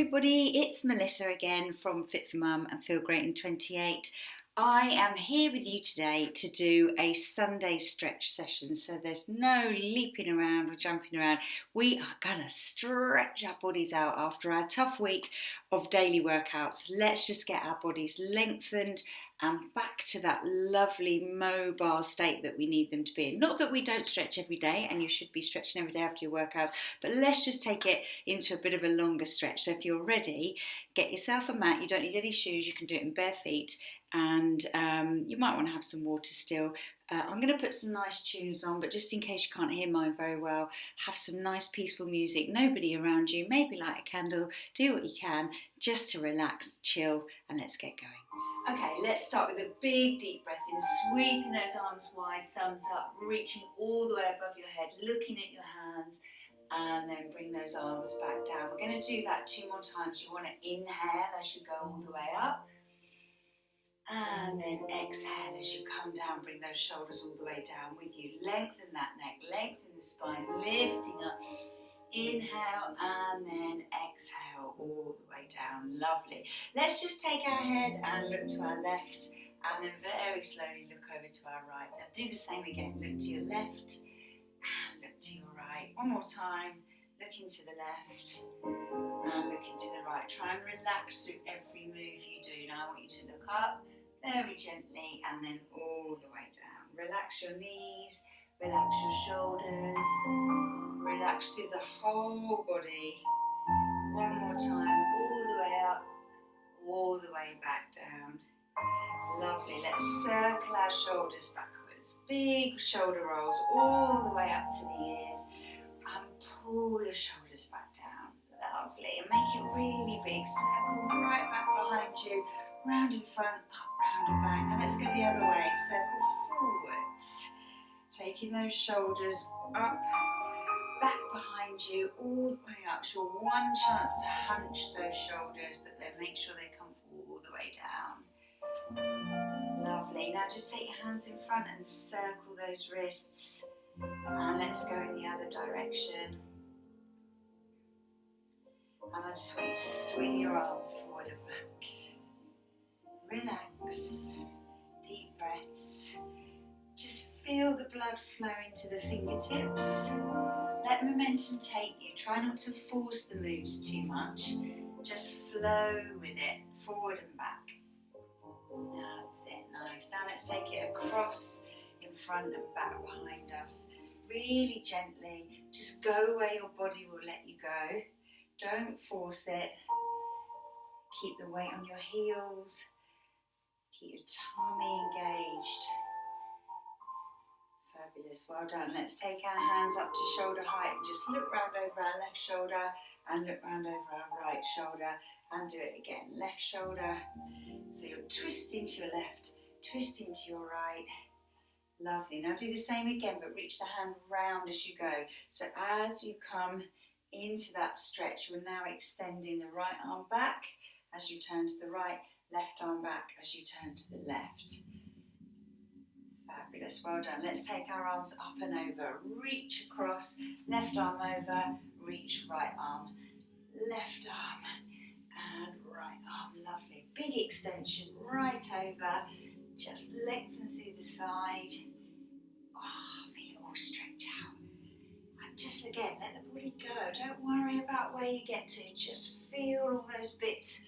everybody, it's Melissa again from Fit for Mum and Feel Great in 28. I am here with you today to do a Sunday stretch session, so there's no leaping around or jumping around. We are going to stretch our bodies out after our tough week of daily workouts. Let's just get our bodies lengthened and back to that lovely mobile state that we need them to be in. Not that we don't stretch every day, and you should be stretching every day after your workouts, but let's just take it into a bit of a longer stretch. So if you're ready, get yourself a mat. You don't need any shoes, you can do it in bare feet, and you might want to have some water still. I'm going to put some nice tunes on, but just in case you can't hear mine very well, have some nice peaceful music, nobody around you, maybe light a candle, do what you can just to relax, chill, and let's get going. Okay, let's start with a big deep breath in, sweeping those arms wide, thumbs up, reaching all the way above your head, looking at your hands, and then bring those arms back down. We're going to do that 2 more times. You want to inhale as you go all the way up, and then exhale as you come down, bring those shoulders all the way down with you. Lengthen that neck, lengthen the spine, lifting up. Inhale and then exhale all the way down. Lovely. Let's just take our head and look to our left, and then very slowly look over to our right. Now do the same again. Look to your left and look to your right. One more time. Looking to the left and looking to the right. Try and relax through every move you do. Now I want you to look up very gently and then all the way down. Relax your knees, relax your shoulders, relax through the whole body. One more time, all the way up, all the way back down. Lovely. Let's circle our shoulders backwards. Big shoulder rolls all the way up to the ears. And pull your shoulders back down. Lovely. And make it really big. Circle right back behind you. Round in front, up, round and back. And let's go the other way. Circle forwards. Taking those shoulders up, back behind you, all the way up. So one chance to hunch those shoulders, but then make sure they come all the way down. Lovely. Now just take your hands in front and circle those wrists. And let's go in the other direction. And I just want you to swing your arms forward and back. Relax. Deep breaths. Just feel the blood flowing to the fingertips. Let momentum take you. Try not to force the moves too much. Just flow with it, forward and back. That's it, nice. Now let's take it across in front and back behind us. Really gently. Just go where your body will let you go. Don't force it. Keep the weight on your heels. Keep your tummy engaged. Fabulous, well done. Let's take our hands up to shoulder height and just look round over our left shoulder and look round over our right shoulder and do it again. Left shoulder, so you're twisting to your left, twisting to your right. Lovely. Now do the same again, but reach the hand round as you go. So as you come into that stretch, we're now extending the right arm back as you turn to the right, left arm back as you turn to the left. Fabulous, well done. Let's take our arms up and over. Reach across, left arm over, reach right arm, left arm and right arm. Lovely. Big extension right over. Just lengthen through the side. Oh, feel it all stretch out. And just again, let the body go. Don't worry about where you get to. Just feel all those bits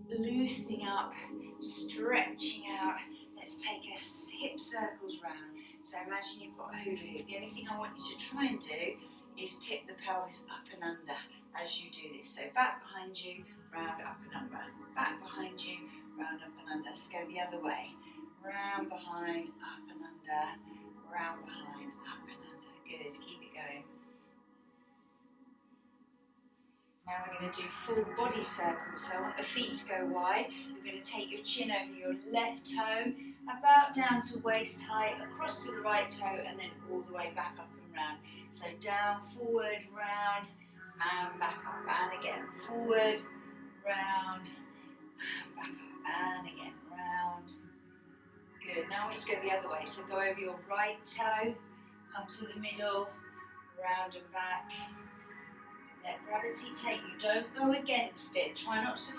loosening up, stretching out. Let's take us hip circles round. So imagine you've got a hula hoop. The only thing I want you to try and do is tip the pelvis up and under as you do this. So back behind you, round, up and under. Back behind you, round, up and under. Let's go the other way. Round, behind, up and under. Round, behind, up and under. Good, keep it going. Now we're going to do full body circles. So I want the feet to go wide. You're going to take your chin over your left toe, about down to waist height, across to the right toe, and then all the way back up and round. So down, forward, round, and back up. And again, forward, round, and back up. And again, round. Good. Now I want you to go the other way. So go over your right toe, come to the middle, round and back. Let gravity take you. Don't go against it. Try not to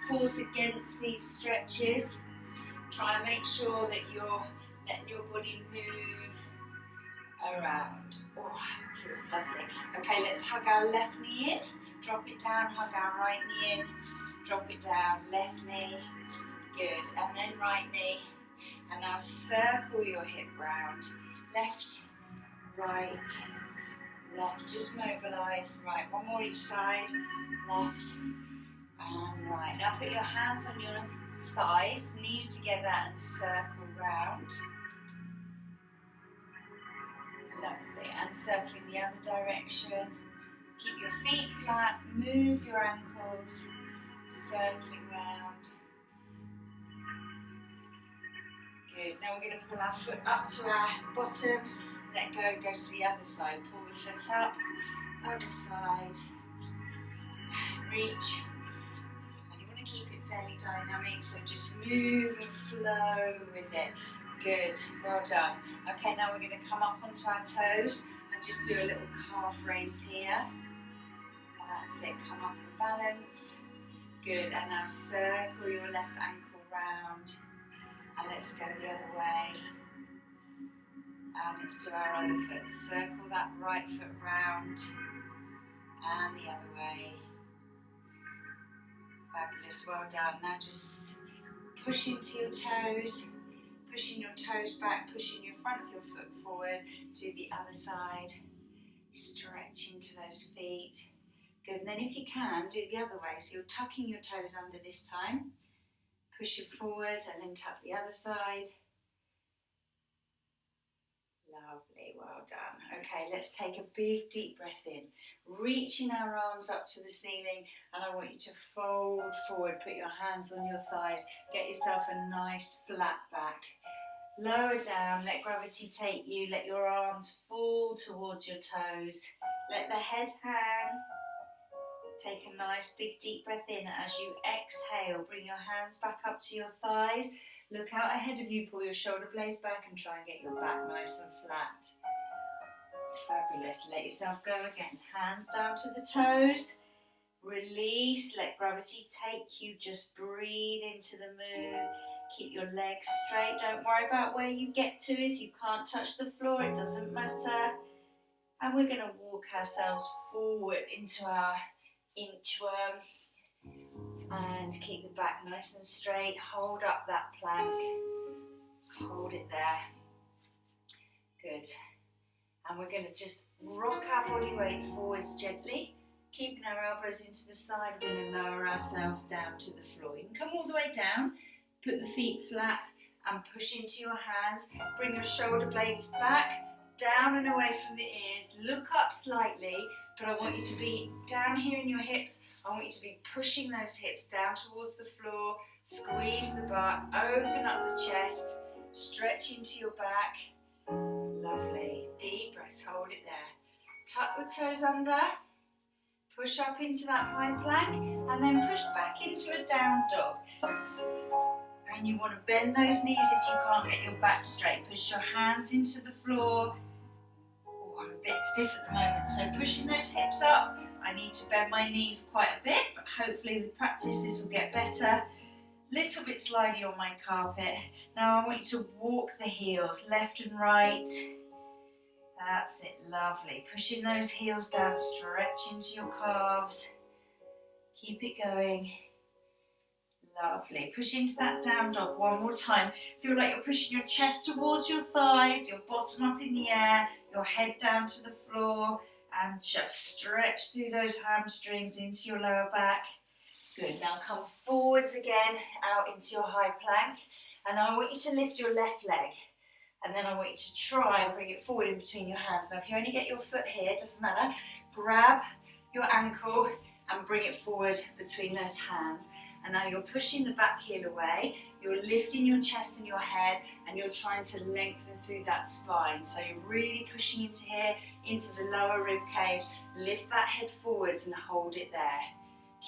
force against these stretches. Try and make sure that you're letting your body move around. Oh, that feels lovely. Okay, let's hug our left knee in. Drop it down. Hug our right knee in. Drop it down. Left knee. Good. And then right knee. And now circle your hip round. Left, right, left. Just mobilise. Right, one more each side. Left and right. Now put your hands on your thighs, knees together and circle round. Lovely. And circling the other direction. Keep your feet flat. Move your ankles. Circling round. Good. Now we're going to pull our foot up to our bottom. Let go. Go to the other side. Pull the foot up. Other side. Reach. And you want to keep it fairly dynamic, so just move and flow with it. Good. Well done. Okay, now we're going to come up onto our toes and just do a little calf raise here. That's it. Come up and balance. Good. And now circle your left ankle round. And let's go the other way. And let's do our other foot. Circle that right foot round. And the other way. Fabulous, well done. Now just push into your toes. Pushing your toes back, pushing your front of your foot forward. Do the other side. Stretch into those feet. Good, and then if you can, do it the other way. So you're tucking your toes under this time. Push it forwards and then tuck the other side. Lovely, well done. Okay, let's take a big deep breath in. Reaching our arms up to the ceiling, and I want you to fold forward. Put your hands on your thighs. Get yourself a nice flat back. Lower down, let gravity take you. Let your arms fall towards your toes. Let the head hang. Take a nice big deep breath in. As you exhale, bring your hands back up to your thighs. Look out ahead of you, pull your shoulder blades back and try and get your back nice and flat. Fabulous. Let yourself go again. Hands down to the toes. Release. Let gravity take you. Just breathe into the move. Keep your legs straight. Don't worry about where you get to. If you can't touch the floor, it doesn't matter. And we're going to walk ourselves forward into our inchworm. And keep the back nice and straight. Hold up that plank. Hold it there. Good. And we're going to just rock our body weight forwards gently. Keeping our elbows into the side. We're going to lower ourselves down to the floor. You can come all the way down. Put the feet flat and push into your hands. Bring your shoulder blades back, down and away from the ears. Look up slightly, but I want you to be down here in your hips. I want you to be pushing those hips down towards the floor. Squeeze the butt, open up the chest, stretch into your back. Lovely. Deep breaths, hold it there. Tuck the toes under. Push up into that high plank and then push back into a down dog. And you want to bend those knees if you can't get your back straight. Push your hands into the floor. Oh, I'm a bit stiff at the moment, so pushing those hips up. I need to bend my knees quite a bit, but hopefully with practice this will get better. Little bit slidey on my carpet. Now I want you to walk the heels left and right. That's it, lovely. Pushing those heels down, stretch into your calves. Keep it going. Lovely. Push into that down dog one more time. Feel like you're pushing your chest towards your thighs, your bottom up in the air, your head down to the floor, and just stretch through those hamstrings into your lower back. Good. Now come forwards again, out into your high plank. And I want you to lift your left leg. And then I want you to try and bring it forward in between your hands. Now if you only get your foot here, it doesn't matter. Grab your ankle and bring it forward between those hands. And now you're pushing the back heel away, you're lifting your chest and your head, and you're trying to lengthen through that spine. So you're really pushing into here, into the lower rib cage. Lift that head forwards and hold it there.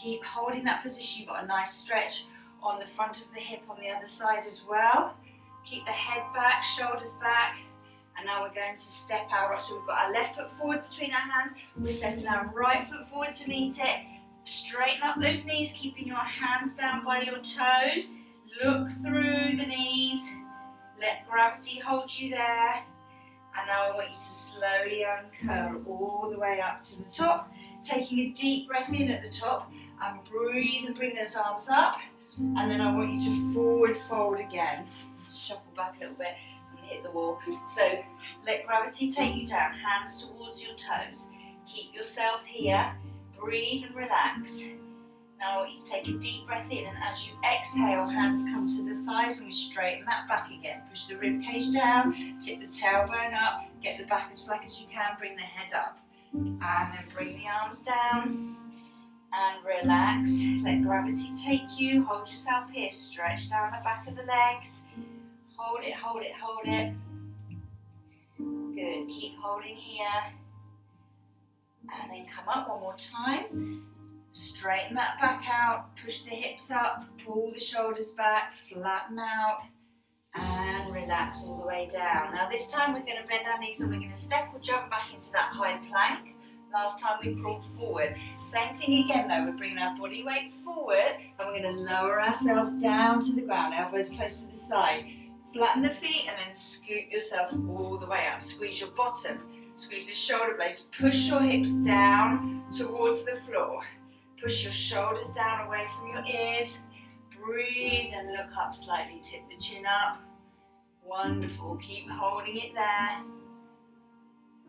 Keep holding that position. You've got a nice stretch on the front of the hip on the other side as well. Keep the head back, shoulders back, And now we're going to step our, so we've got our left foot forward between our hands, we're stepping our right foot forward to meet it. Straighten up those knees, keeping your hands down by your toes. Look through the knees. Let gravity hold you there. And now I want you to slowly uncurl all the way up to the top. Taking a deep breath in at the top and breathe and bring those arms up. And then I want you to forward fold again. Shuffle back a little bit. Hit the wall. So let gravity take you down, hands towards your toes. Keep yourself here. Breathe and relax. Now I want you to take a deep breath in, and as you exhale, hands come to the thighs and we straighten that back again. Push the rib cage down, tip the tailbone up, get the back as flat as you can, bring the head up. And then bring the arms down and relax. Let gravity take you. Hold yourself here. Stretch down the back of the legs. Hold it, hold it, hold it. Good, keep holding here. And then come up one more time. Straighten that back out, push the hips up, pull the shoulders back, flatten out, and relax all the way down. Now this time we're going to bend our knees and we're going to step or jump back into that high plank. Last time we crawled forward. Same thing again though, we're bringing our body weight forward and we're going to lower ourselves down to the ground, elbows close to the side. Flatten the feet and then scoot yourself all the way up. Squeeze your bottom, squeeze the shoulder blades, push your hips down towards the floor. Push your shoulders down away from your ears. Breathe and look up slightly, tip the chin up. Wonderful, keep holding it there.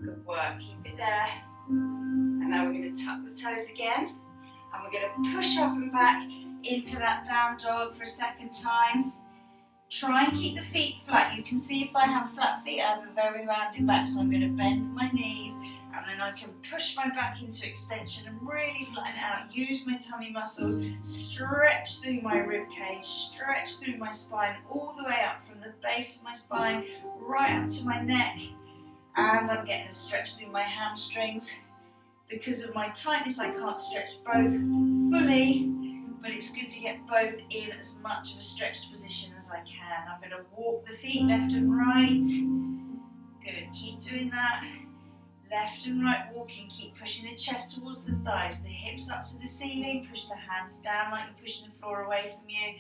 Good work, keep it there. And now we're going to tuck the toes again. And we're going to push up and back into that down dog for a second time. Try and keep the feet flat. You can see if I have flat feet, I have a very rounded back, so I'm going to bend my knees and then I can push my back into extension and really flatten it out. Use my tummy muscles, stretch through my rib cage, stretch through my spine all the way up from the base of my spine right up to my neck. And I'm getting a stretch through my hamstrings. Because of my tightness, I can't stretch both fully. But it's good to get both in as much of a stretched position as I can. I'm going to walk the feet left and right. Good, keep doing that. Left and right walking, keep pushing the chest towards the thighs, the hips up to the ceiling, push the hands down like you're pushing the floor away from you.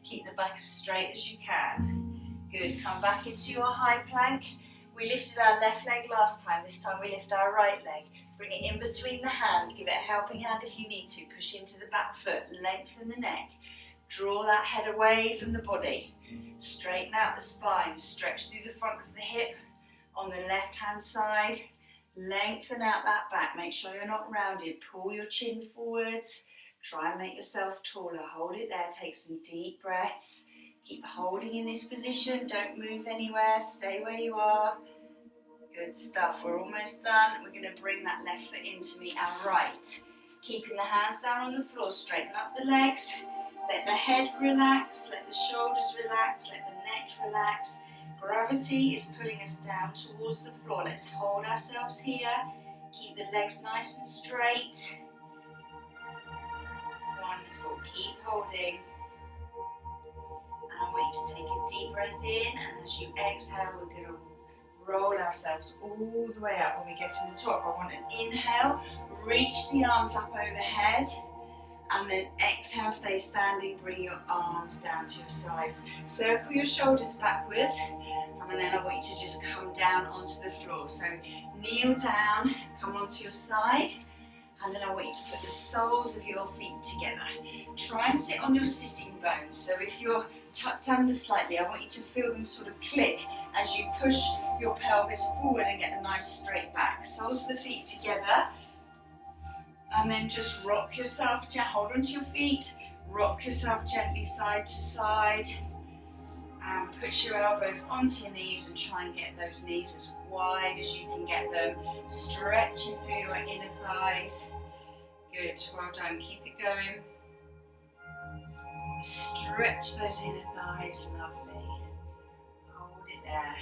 Keep the back as straight as you can. Good, come back into your high plank. We lifted our left leg last time, this time we lift our right leg. Bring it in between the hands, give it a helping hand if you need to. Push into the back foot, lengthen the neck. Draw that head away from the body. Straighten out the spine, stretch through the front of the hip on the left hand side. Lengthen out that back, make sure you're not rounded. Pull your chin forwards. Try and make yourself taller. Hold it there, take some deep breaths. Keep holding in this position, don't move anywhere, stay where you are. Good stuff, we're almost done. We're going to bring that left foot in to meet our right. Keeping the hands down on the floor, straighten up the legs. Let the head relax, let the shoulders relax, let the neck relax. Gravity is pulling us down towards the floor. Let's hold ourselves here. Keep the legs nice and straight. Wonderful, keep holding. And I want you to take a deep breath in, and as you exhale, we're going to roll ourselves all the way up. When we get to the top, I want an inhale, reach the arms up overhead, and then exhale, stay standing, bring your arms down to your sides. Circle your shoulders backwards, and then I want you to just come down onto the floor. So kneel down, come onto your side, and then I want you to put the soles of your feet together. Try and sit on your sitting bones. So if you're tucked under slightly, I want you to feel them sort of click as you push your pelvis forward and get a nice straight back. Soles of the feet together. And then just rock yourself, hold onto your feet, rock yourself gently side to side. And push your elbows onto your knees and try and get those knees as wide as you can get them. Stretching through your inner thighs. Good, well done, keep it going. Stretch those inner thighs, lovely. Hold it there.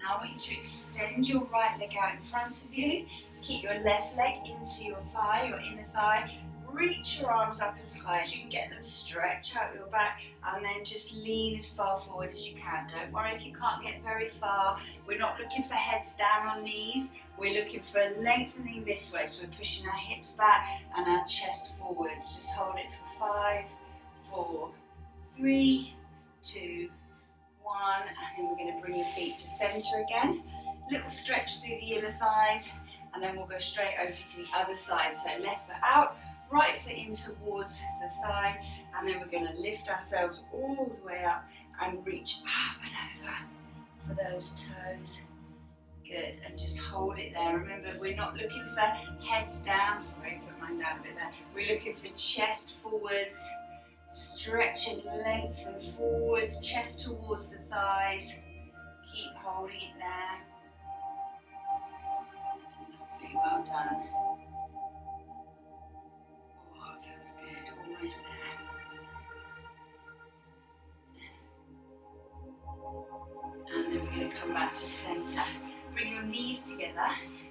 Now I want you to extend your right leg out in front of you. Keep your left leg into your thigh, your inner thigh. reach your arms up as high as you can get them, stretch out your back, and then just lean as far forward as you can. Don't worry if you can't get very far. We're not looking for heads down on knees, we're looking for lengthening this way, so we're pushing our hips back and our chest forwards. Just hold it for 5, 4, 3, 2, 1, and then we're going to bring your feet to centre again. Little stretch through the inner thighs, and then we'll go straight over to the other side. So left foot out, right foot in towards the thigh, and then we're going to lift ourselves all the way up and reach up and over for those toes. Good, and just hold it there. Remember, we're not looking for heads down. Sorry, put mine down a bit there. We're looking for chest forwards, stretch and lengthen forwards, chest towards the thighs. Keep holding it there. Lovely, well done. Oh, it feels good, almost there. And then we're going to come back to centre. Bring your knees together,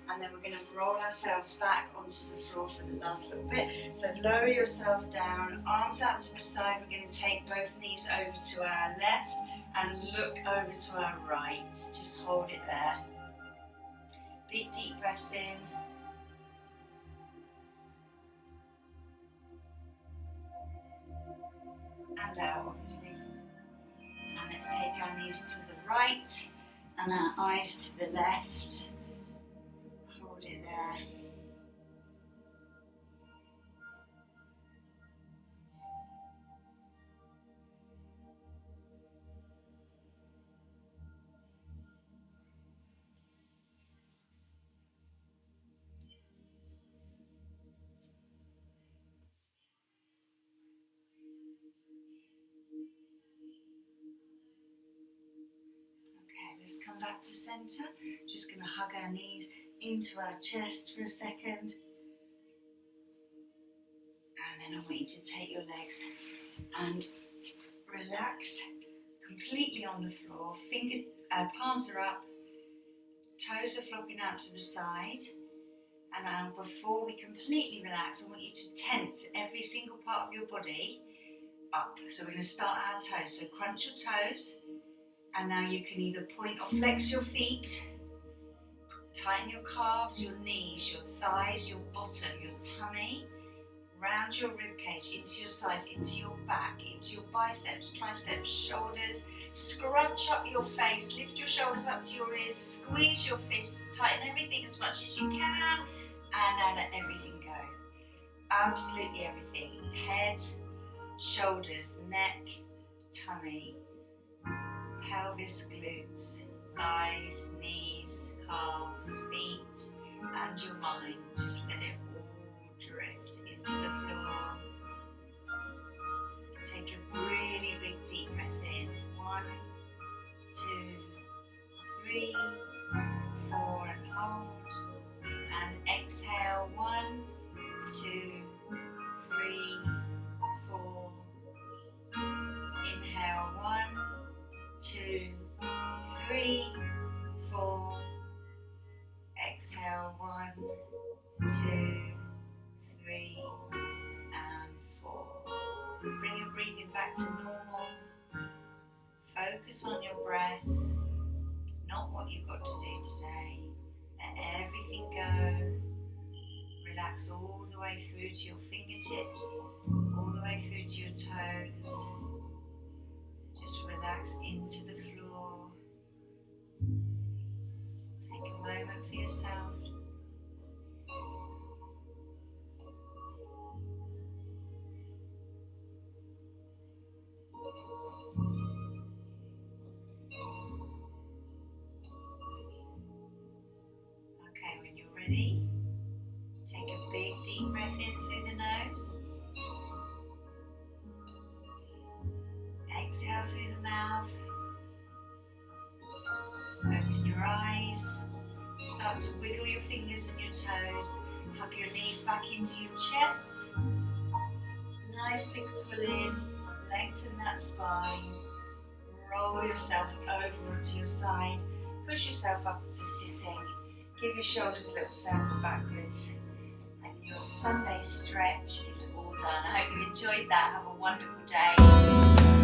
and then we're going to roll ourselves back onto the floor for the last little bit. So lower yourself down, arms out to the side. We're going to take both knees over to our left and look over to our right. Just hold it there. Big deep breaths in. And out, obviously. And let's take our knees to the right and our eyes to the left. Hold it there. Let's come back to centre. Just going to hug our knees into our chest for a second. And then I want you to take your legs and relax completely on the floor. Fingers, palms are up, toes are flopping out to the side. And now before we completely relax, I want you to tense every single part of your body up. So we're going to start our toes. So crunch your toes. And now you can either point or flex your feet, tighten your calves, your knees, your thighs, your bottom, your tummy, round your ribcage, into your sides, into your back, into your biceps, triceps, shoulders. Scrunch up your face, lift your shoulders up to your ears, squeeze your fists, tighten everything as much as you can, and now let everything go. Absolutely everything. Head, shoulders, neck, tummy, pelvis, glutes, thighs, knees, calves, feet, and your mind. Just let it all drift into the floor. Take a really big deep breath in. 1, 2, 3, 4, and hold. And exhale. 1, 2, 3, 4. Inhale. 1, 2, 3, 4. Exhale. 1, 2, 3, and 4. Bring your breathing back to normal. Focus on your breath, not what you've got to do today. Let everything go. Relax all the way through to your fingertips, all the way through to your toes. Just relax into the floor. Take a moment for yourself. Okay, when you're ready, take a big deep breath in through the nose. Exhale through the mouth. Open your eyes. Start to wiggle your fingers and your toes. Hug your knees back into your chest. Nice big pull in. Lengthen that spine. Roll yourself over onto your side. Push yourself up to sitting. Give your shoulders a little circle backwards. And Your Sunday stretch is all done. I hope you enjoyed that. Have a wonderful day.